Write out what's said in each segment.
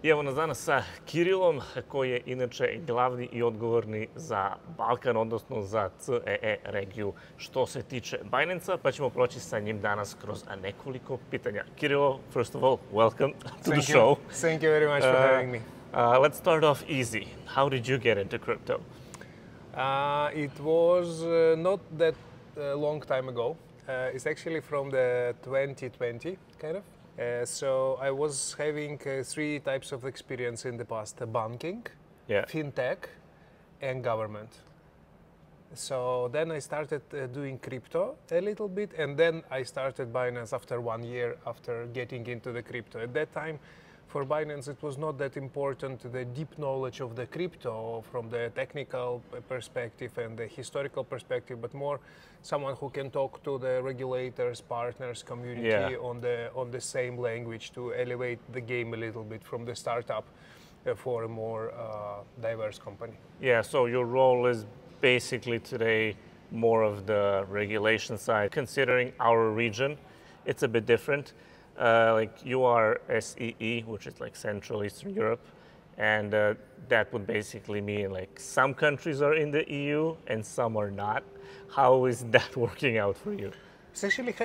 I evo nas danas sa Kyrylom, koji je inače glavni i odgovorni za Balkan, odnosno za CEE regiju što se tiče Binance-a, pa ćemo proći sa njim danas kroz nekoliko pitanja. Kyrylo, first of all, welcome to the show. Thank you very much for having me. Let's start off easy. How did you get into crypto? It was not that long time ago. It's actually from the 2020, kind of. So I was having three types of experience in the past: banking, fintech, and government. So then I started doing crypto a little bit, and then I started Binance after 1 year after getting into the crypto. At that time, for Binance, it was not that important, the deep knowledge of the crypto from the technical perspective and the historical perspective, but more someone who can talk to the regulators, partners, community on the same language to elevate the game a little bit from the startup for a more diverse company. Yeah, so your role is basically today more of the regulation side. Considering our region, it's a bit different. Like you are SEE, which is like Central Eastern Europe, and that would basically mean like some countries are in the EU and some are not. How is that working out for you?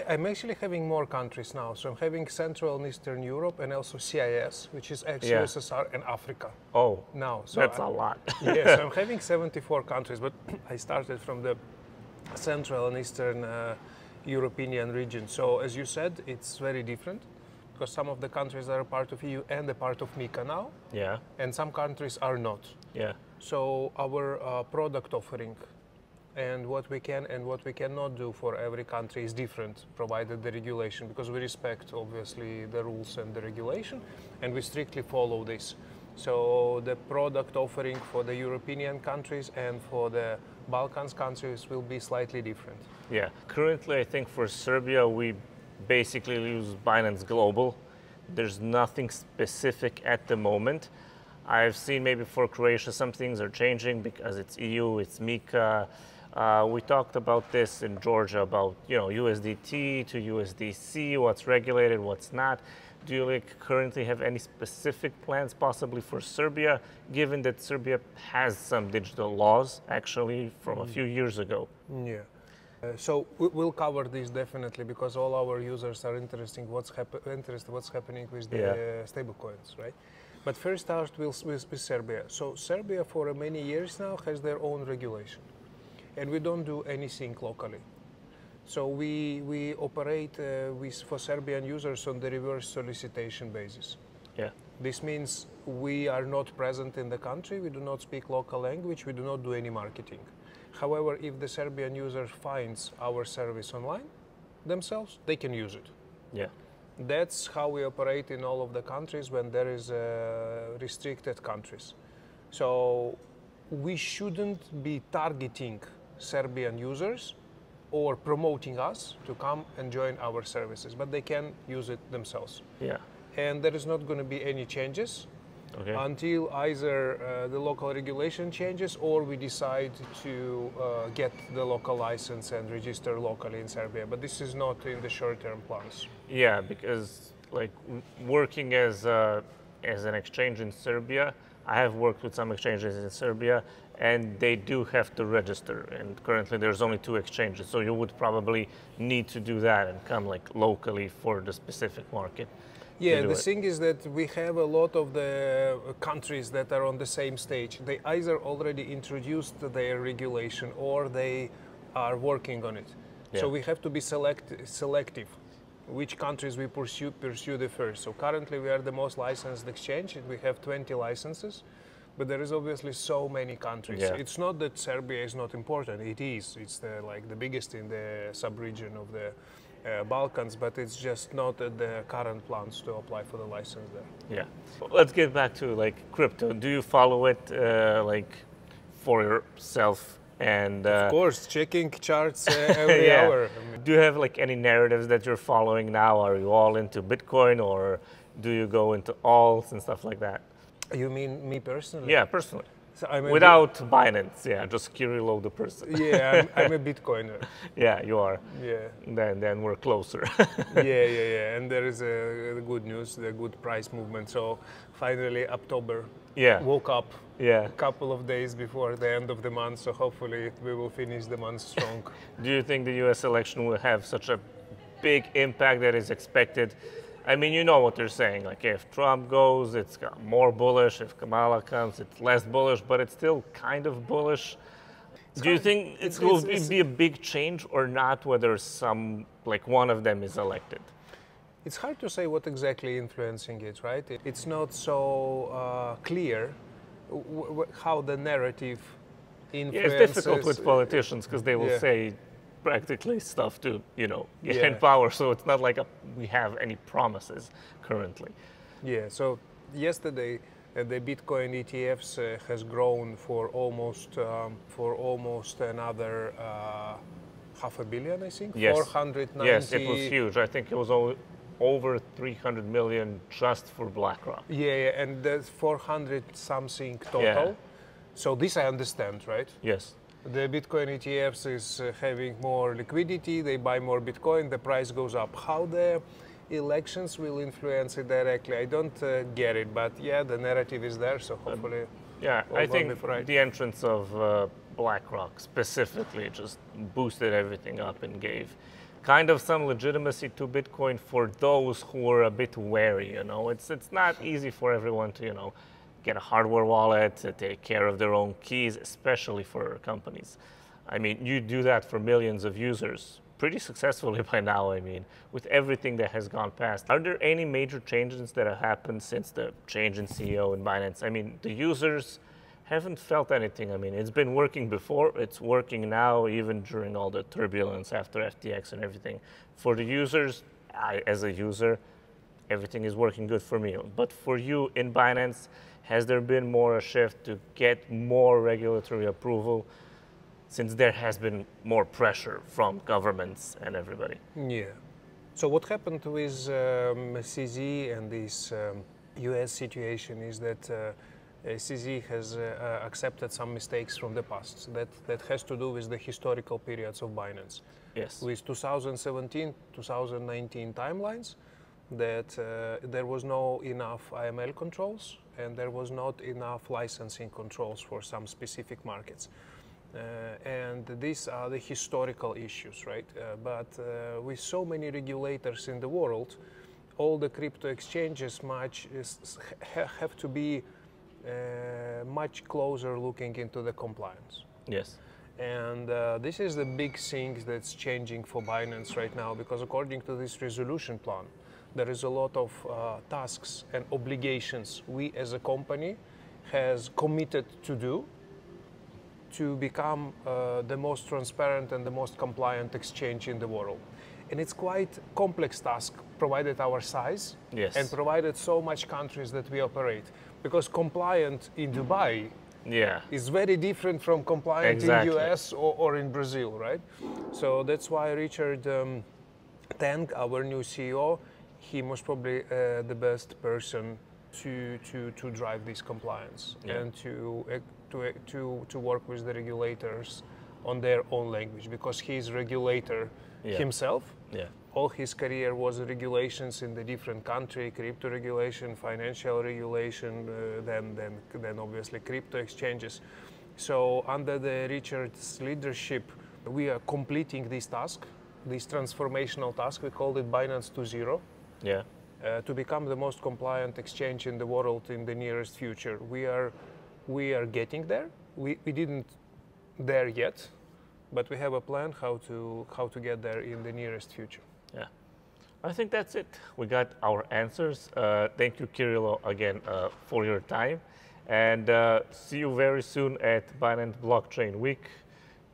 I'm actually having more countries now. So I'm having Central and Eastern Europe and also CIS, which is ex-USSR and Africa. Oh, now. So that's a lot. Yeah, so I'm having 74 countries, but I started from the Central and Eastern European region. So as you said, it's very different because some of the countries are a part of EU and a part of MiCA now. Yeah. And some countries are not. Yeah. So our product offering and what we can and what we cannot do for every country is different, provided the regulation, because we respect obviously the rules and the regulation, and we strictly follow this. So the product offering for the European countries and for the Balkans countries will be slightly different. Yeah, currently I think for Serbia we basically use Binance Global. There's nothing specific at the moment. I've seen maybe for Croatia some things are changing because it's EU, it's MiCA. We talked about this in Georgia about, you know, USDT to USDC, what's regulated, what's not. Do you currently have any specific plans possibly for Serbia, given that Serbia has some digital laws actually from a few years ago? Yeah. So we'll cover this definitely because all our users are interested what's happening with the stablecoins, right? But first start with Serbia. So Serbia for many years now has their own regulation, and we don't do anything locally. So we operate for Serbian users on the reverse solicitation basis. Yeah. This means we are not present in the country, we do not speak local language, we do not do any marketing. However, if the Serbian user finds our service online themselves, they can use it. Yeah. That's how we operate in all of the countries when there is restricted countries. So we shouldn't be targeting Serbian users or promoting us to come and join our services, but they can use it themselves. Yeah. And there is not going to be any changes until either the local regulation changes or we decide to get the local license and register locally in Serbia. But this is not in the short-term plans. Yeah, because like working as an exchange in Serbia, I have worked with some exchanges in Serbia, and they do have to register. And currently there's only 2 exchanges, so you would probably need to do that and come like locally for the specific market. Yeah, the thing is that we have a lot of the countries that are on the same stage. They either already introduced their regulation or they are working on it. Yeah. So we have to be selective which countries we pursue the first. So currently we are the most licensed exchange. We have 20 licenses, but there is obviously so many countries. Yeah. It's not that Serbia is not important. It is. It's the biggest in the sub-region of the Balkans, but it's just not the current plans to apply for the license there. Yeah. Let's get back to like crypto. Do you follow it like for yourself? And of course, checking charts every hour. Do you have like any narratives that you're following now? Are you all into Bitcoin, or do you go into alts and stuff like that? You mean me personally? Yeah, personally. So I'm Without Binance, yeah, just Kyrylom the person. Yeah, I'm a Bitcoiner. Yeah, you are. Yeah. Then we're closer. Yeah. And there is a good news, the good price movement. So finally, October woke up. Yeah. A couple of days before the end of the month. So hopefully we will finish the month strong. Do you think the U.S. election will have such a big impact that is expected? I mean, you know what they're saying. Like, if Trump goes, it's got more bullish. If Kamala comes, it's less bullish, but it's still kind of bullish. Do you think it will be a big change or not, whether one of them is elected? It's hard to say what exactly influencing it, right? It's not so clear how the narrative influences. Yeah, it's difficult with politicians because they will say practically stuff to, get in power. So it's not like we have any promises currently. Yeah, so yesterday the Bitcoin ETFs has grown for almost another $500 million, I think. Yes. 490. Yes, it was huge. I think it was over 300 million just for BlackRock. Yeah, and there's 400 something total. Yeah. So this I understand, right? Yes. The Bitcoin ETFs is having more liquidity, they buy more Bitcoin, the price goes up. How the elections will influence it directly, I don't get it, but yeah, the narrative is there, so hopefully I think the entrance of BlackRock specifically just boosted everything up and gave kind of some legitimacy to Bitcoin for those who are a bit wary, It's not easy for everyone to, get a hardware wallet, to take care of their own keys, especially for companies. I mean, you do that for millions of users pretty successfully by now, with everything that has gone past. Are there any major changes that have happened since the change in CEO in Binance? I mean, the users haven't felt anything. I mean, it's been working before, it's working now, even during all the turbulence after FTX and everything. For the users, as a user, everything is working good for me. But for you in Binance, has there been more a shift to get more regulatory approval since there has been more pressure from governments and everybody? Yeah. So what happened with CZ and this US situation is that CZ has accepted some mistakes from the past. That has to do with the historical periods of Binance. Yes. With 2017, 2019 timelines, that there was no enough AML controls and there was not enough licensing controls for some specific markets. And these are the historical issues, right? But with so many regulators in the world, all the crypto exchanges have to be much closer looking into the compliance. Yes. And this is the big thing that's changing for Binance right now, because according to this resolution plan, there is a lot of tasks and obligations we as a company has committed to do to become the most transparent and the most compliant exchange in the world. And it's quite complex task, provided our size, and provided so much countries that we operate. Because compliant in Dubai is very different from compliant in US or in Brazil, right? So that's why Richard Tang, our new CEO, he was probably the best person to drive this compliance and to work with the regulators on their own language, because he's a regulator himself. All his career was regulations in the different country, crypto regulation, financial regulation, then obviously crypto exchanges. So under the Richard's leadership, we are completing this task, this transformational task. We called it Binance 2.0. To become the most compliant exchange in the world in the nearest future. We are getting there. We didn't there yet, but we have a plan how to get there in the nearest future. Yeah, I think that's it. We got our answers. Thank you, Kyrylom, again for your time, and see you very soon at Binance Blockchain Week.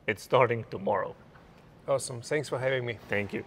It's starting tomorrow. Awesome. Thanks for having me. Thank you.